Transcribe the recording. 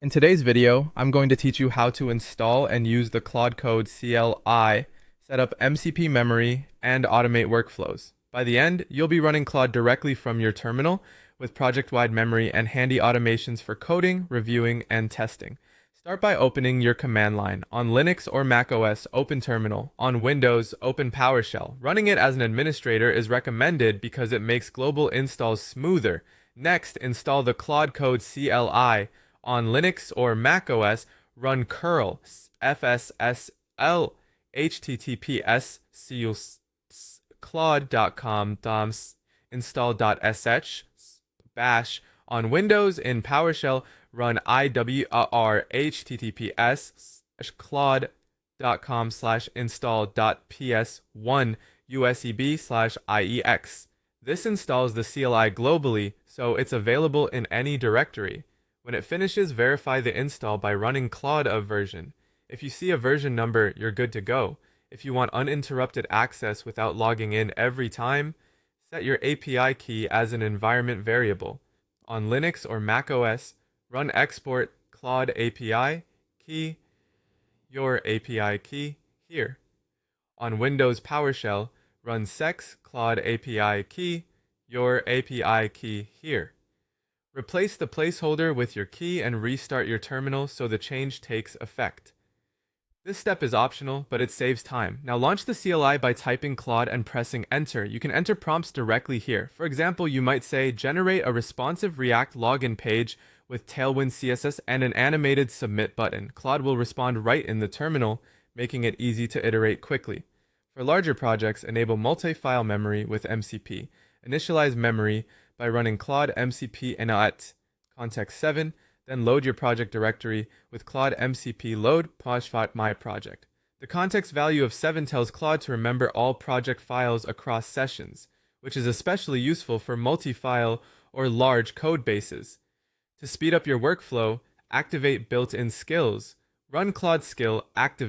In today's video, I'm going to teach you how to install and use the Claude Code CLI, set up MCP memory, and automate workflows. By the end, you'll be running Claude directly from your terminal with project-wide memory and handy automations for coding, reviewing, and testing. Start by opening your command line. On Linux or Mac OS, open Terminal. On Windows, open PowerShell. Running it as an administrator is recommended because it makes global installs smoother. Next, install the Claude Code CLI. On Linux or Mac OS, run curl fssl https claude.com install.sh bash. On Windows in PowerShell, run iwr https claude.com install.ps1 useb/iex. This installs the CLI globally, so it's available in any directory. When it finishes, verify the install by running Claude of version. If you see a version number, you're good to go. If you want uninterrupted access without logging in every time, set your API key as an environment variable. On Linux or Mac OS, run export Claude API key, your API key here. On Windows PowerShell, run sex Claude API key, your API key here. Replace the placeholder with your key and restart your terminal so the change takes effect. This step is optional, but it saves time. Now launch the CLI by typing Claude and pressing enter. You can enter prompts directly here. For example, you might say, generate a responsive React login page with Tailwind CSS and an animated submit button. Claude will respond right in the terminal, making it easy to iterate quickly. For larger projects, enable multi-file memory with MCP. Initialize memory by running Claude MCP init context 7, then load your project directory with Claude MCP load my project. The context value of 7 tells Claude to remember all project files across sessions, which is especially useful for multi-file or large code bases. To speed up your workflow, activate built-in skills. Run Claude skill activate